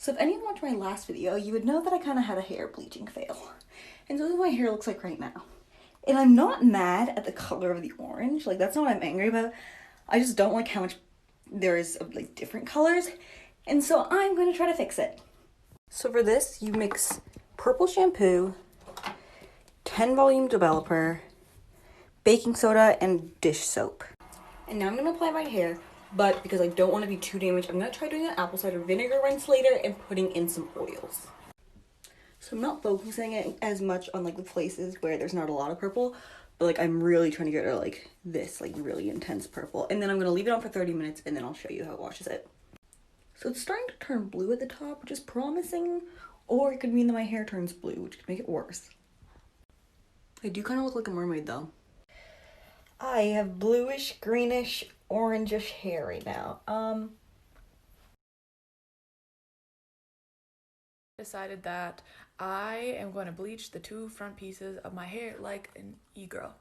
So if anyone watched my last video, you would know that I kind of had a hair bleaching fail. And so this is what my hair looks like right now. And I'm not mad at the color of the orange. Like, that's not what I'm angry about. I just don't like how much there is of, like, different colors. And so I'm going to try to fix it. So for this, you mix purple shampoo, 10 volume developer, baking soda, and dish soap. And now I'm going to apply my hair, but because I don't want to be too damaged, I'm going to try doing an apple cider vinegar rinse later and putting in some oils. So I'm not focusing it as much on like the places where there's not a lot of purple, but like I'm really trying to get rid of like this like really intense purple. And then I'm going to leave it on for 30 minutes and then I'll show you how it washes it. So it's starting to turn blue at the top, which is promising, or it could mean that my hair turns blue, which could make it worse. I do kind of look like a mermaid though. I have bluish, greenish, orangish hair right now. Decided that I am going to bleach the two front pieces of my hair like an e-girl.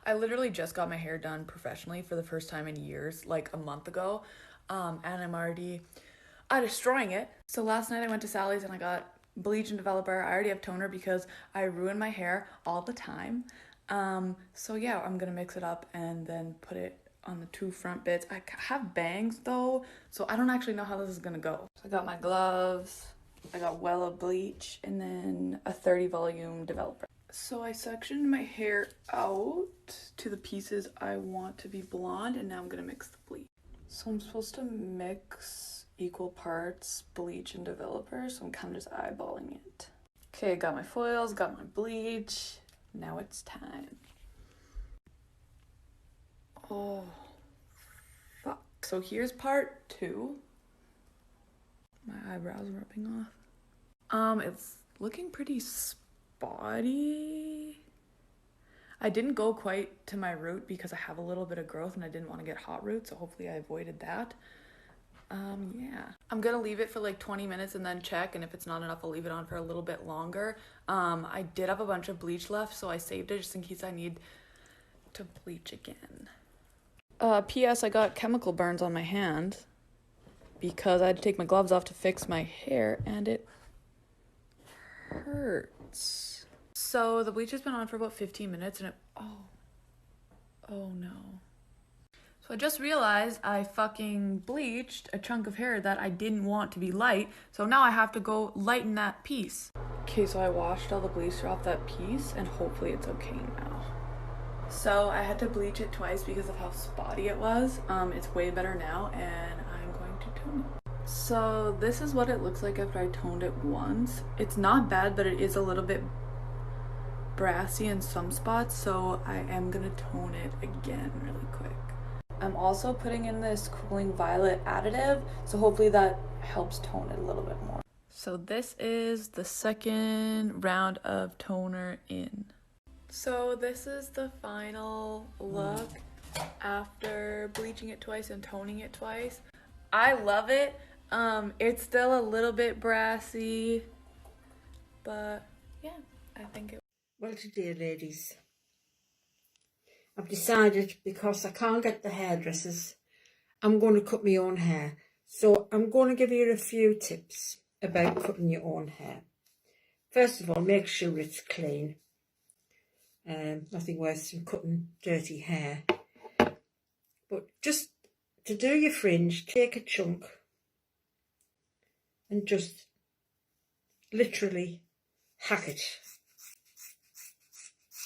I literally just got my hair done professionally for the first time in years, like a month ago, and I'm already destroying it. So last night I went to Sally's and I got bleach and developer. I already have toner because I ruin my hair all the time. So yeah, I'm gonna mix it up and then put it on the two front bits. I have bangs though, so I don't actually know how this is gonna go. So I got my gloves, I got Wella bleach, and then a 30 volume developer. So I sectioned my hair out to the pieces I want to be blonde, and now I'm gonna mix the bleach. So I'm supposed to mix equal parts bleach and developer, so I'm kind of just eyeballing it. Okay, got my foils, got my bleach. Now it's time. Oh, fuck. So here's part 2. My eyebrows rubbing off. It's looking pretty spotty. I didn't go quite to my root because I have a little bit of growth and I didn't want to get hot roots, so hopefully I avoided that. Yeah. I'm gonna leave it for like 20 minutes and then check, and if it's not enough, I'll leave it on for a little bit longer. I did have a bunch of bleach left, so I saved it just in case I need to bleach again. P.S. I got chemical burns on my hand because I had to take my gloves off to fix my hair, and it hurts. So the bleach has been on for about 15 minutes, and oh no. So I just realized I fucking bleached a chunk of hair that I didn't want to be light, so now I have to go lighten that piece. Okay, so I washed all the bleach off that piece, and hopefully it's okay now. So I had to bleach it twice because of how spotty it was. It's way better now, and I'm going to tone it. So this is what it looks like after I toned it once. It's not bad, but it is a little bit brassy in some spots, so I am gonna tone it again really quick. I'm also putting in this cooling violet additive, so hopefully that helps tone it a little bit more. So this is the second round of toner in. So this is the final look after bleaching it twice and toning it twice. I love it. It's still a little bit brassy, but yeah, I think it. Well, today, ladies, I've decided, because I can't get the hairdressers, I'm going to cut my own hair. So I'm going to give you a few tips about cutting your own hair. First of all, make sure it's clean. Nothing worse than cutting dirty hair. But just to do your fringe, take a chunk and just literally hack it.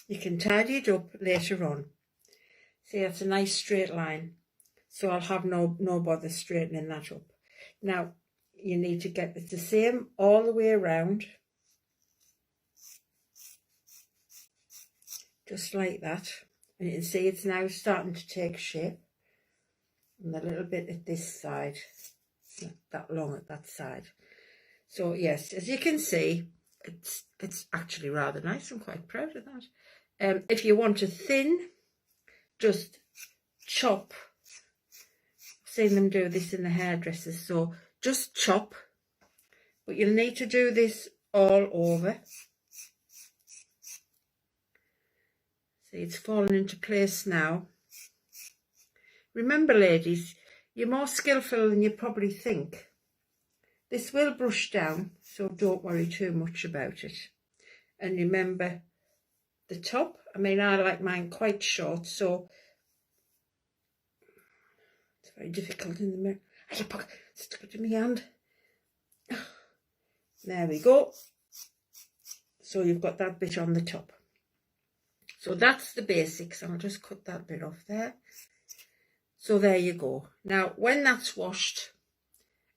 You can tidy it up later on. See, that's a nice straight line, so I'll have no bother straightening that up. Now, you need to get it the same all the way around, just like that. And you can see it's now starting to take shape. And a little bit at this side, not that long at that side. So yes, as you can see, it's actually rather nice. I'm quite proud of that. If you want to thin, just chop. I've seen them do this in the hairdressers, so just chop. But you'll need to do this all over. See, it's falling into place now. Remember, ladies, you're more skillful than you probably think. This will brush down, so don't worry too much about it. And remember the top, I mean, I like mine quite short, so it's very difficult in the mirror. Stuck it in my hand. There we go. So you've got that bit on the top. So that's the basics. I'll just cut that bit off there. So there you go. Now, when that's washed,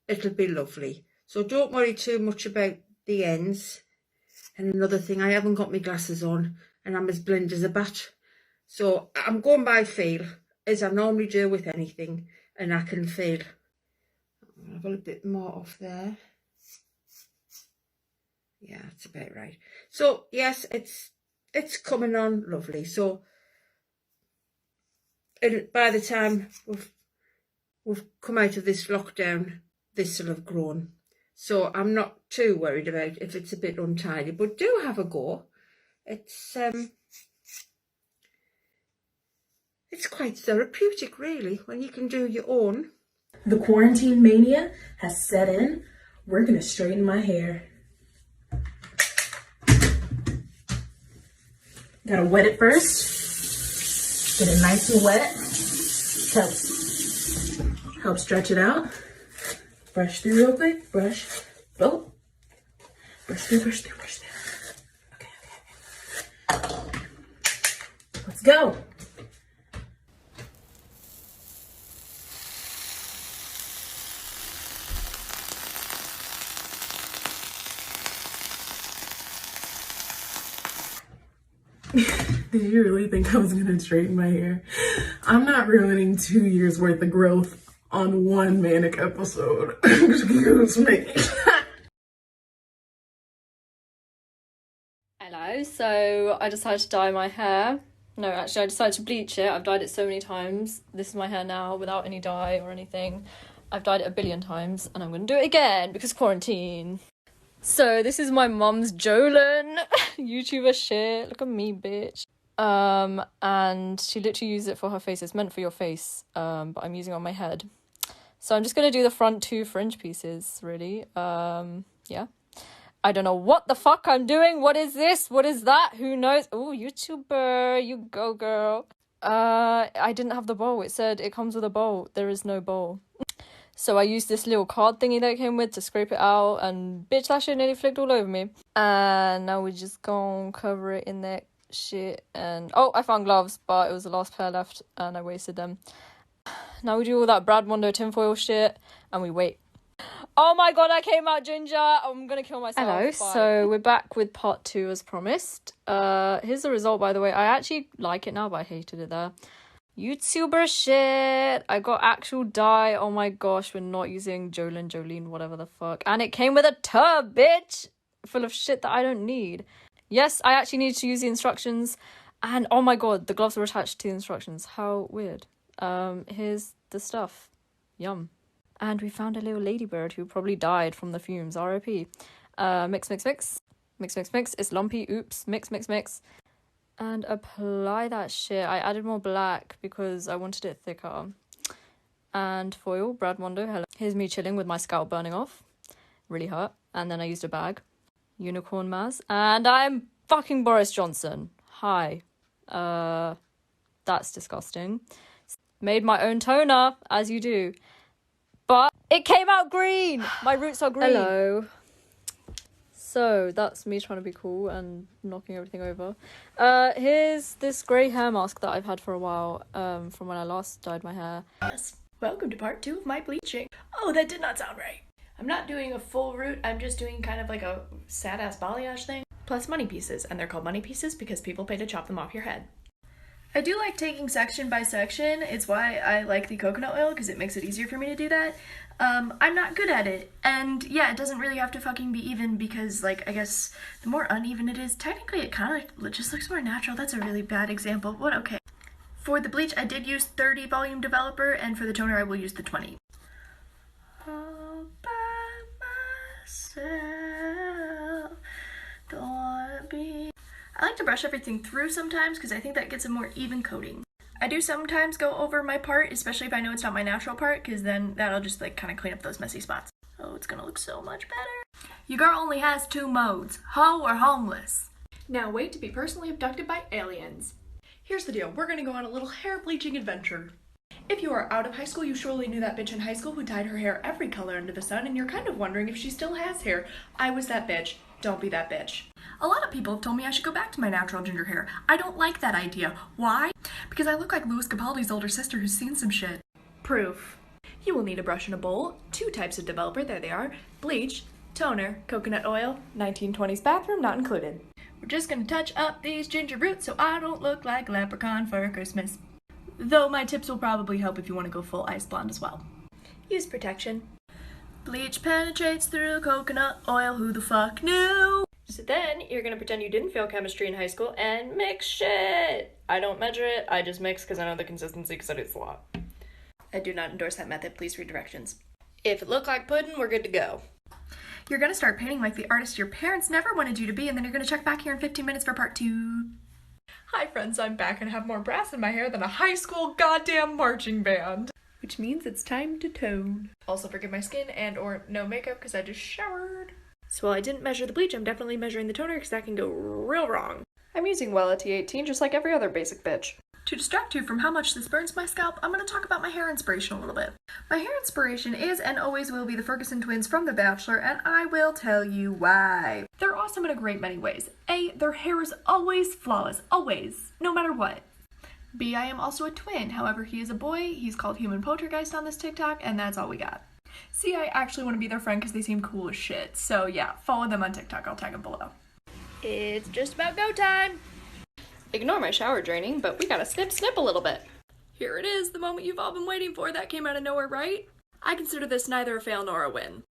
it'll be lovely. So don't worry too much about the ends. And another thing, I haven't got my glasses on and I'm as blind as a bat. So I'm going by feel, as I normally do with anything, and I can feel. I'll have a little bit more off there. Yeah, that's about right. So yes, it's coming on lovely. So and by the time we've come out of this lockdown, this will have grown. So I'm not too worried about if it's a bit untidy, but do have a go. It's quite therapeutic, really, when you can do your own. The quarantine mania has set in. We're gonna straighten my hair. Gotta wet it first. Get it nice and wet. Help stretch it out. Brush through real quick. Brush. Oh. Brush through. Okay. Let's go. Did you really think I was gonna straighten my hair? I'm not ruining 2 years worth of growth on one manic episode. Excuse me. Hello, so I decided to dye my hair. No, actually I decided to bleach it. I've dyed it so many times. This is my hair now without any dye or anything. I've dyed it a billion times and I'm gonna do it again because quarantine. So this is my mum's Jolin YouTuber shit. Look at me, bitch. And she literally used it for her face. It's meant for your face, but I'm using it on my head. So I'm just gonna do the front 2 fringe pieces, really. Yeah. I don't know what the fuck I'm doing. What is this? What is that? Who knows? Oh, YouTuber, you go, girl. I didn't have the bowl. It said it comes with a bowl. There is no bowl. So I used this little card thingy that it came with to scrape it out, and bitch, that shit nearly flicked all over me. And now we're just gonna cover it in that shit. And oh, I found gloves, but it was the last pair left and I wasted them. Now we do all that Brad Mondo tinfoil shit and we wait. Oh my god, I came out ginger. I'm gonna kill myself. Hello, so we're back with part 2 as promised. Here's the result, by the way. I actually like it now, but I hated it there. YouTuber shit. I got actual dye. Oh my gosh, we're not using Jolene, whatever the fuck. And it came with a tub, bitch, full of shit that I don't need. Yes, I actually needed to use the instructions. And oh my god, the gloves were attached to the instructions. How weird. Here's the stuff. Yum. And we found a little ladybird who probably died from the fumes. R.I.P. Mix. It's lumpy. Oops. Mix. And apply that shit. I added more black because I wanted it thicker. And foil. Brad Mondo. Hello. Here's me chilling with my scalp burning off. Really hurt. And then I used a bag. Unicorn Maz. And I'm fucking Boris Johnson. Hi. That's disgusting. Made my own toner, as you do. But it came out green. My roots are green. Hello. So that's me trying to be cool and knocking everything over. Here's this grey hair mask that I've had for a while, from when I last dyed my hair. Yes. Welcome to part 2 of my bleaching. Oh, that did not sound right. I'm not doing a full root. I'm just doing kind of like a sad-ass balayage thing. Plus money pieces. And they're called money pieces because people pay to chop them off your head. I do like taking section by section. It's why I like the coconut oil, because it makes it easier for me to do that. I'm not good at it, and yeah, it doesn't really have to fucking be even, because, like, I guess the more uneven it is, technically it kind of just looks more natural. That's a really bad example, but okay. For the bleach, I did use 30 volume developer, and for the toner, I will use the 20. All by myself, don't wanna be... I like to brush everything through sometimes because I think that gets a more even coating. I do sometimes go over my part, especially if I know it's not my natural part, because then that'll just like kind of clean up those messy spots. Oh, it's gonna look so much better. Your girl only has 2 modes, hoe or homeless. Now wait to be personally abducted by aliens. Here's the deal, we're gonna go on a little hair bleaching adventure. If you are out of high school, you surely knew that bitch in high school who dyed her hair every color under the sun, and you're kind of wondering if she still has hair. I was that bitch. Don't be that bitch. A lot of people have told me I should go back to my natural ginger hair. I don't like that idea. Why? Because I look like Louis Capaldi's older sister who's seen some shit. Proof. You will need a brush and a bowl, 2 types of developer, there they are, bleach, toner, coconut oil, 1920s bathroom not included. We're just gonna touch up these ginger roots so I don't look like a leprechaun for Christmas. Though my tips will probably help if you want to go full ice blonde as well. Use protection. Bleach penetrates through coconut oil, who the fuck knew? So then, you're gonna pretend you didn't fail chemistry in high school and mix shit. I don't measure it, I just mix because I know the consistency because I do this a lot. I do not endorse that method, please read directions. If it looked like pudding, we're good to go. You're gonna start painting like the artist your parents never wanted you to be, and then you're gonna check back here in 15 minutes for part 2. Hi friends, I'm back and have more brass in my hair than a high school goddamn marching band. Which means it's time to tone. Also forgive my skin and or no makeup because I just showered. So while I didn't measure the bleach, I'm definitely measuring the toner because that can go real wrong. I'm using Wella T18 just like every other basic bitch. To distract you from how much this burns my scalp, I'm going to talk about my hair inspiration a little bit. My hair inspiration is and always will be the Ferguson twins from The Bachelor, and I will tell you why. They're awesome in a great many ways. A, their hair is always flawless, always, no matter what. B, I am also a twin, however he is a boy, he's called Human Poltergeist on this TikTok, and that's all we got. C, I actually want to be their friend because they seem cool as shit, so yeah, follow them on TikTok, I'll tag them below. It's just about go time! Ignore my shower draining, but we gotta snip a little bit. Here it is, the moment you've all been waiting for. That came out of nowhere, right? I consider this neither a fail nor a win.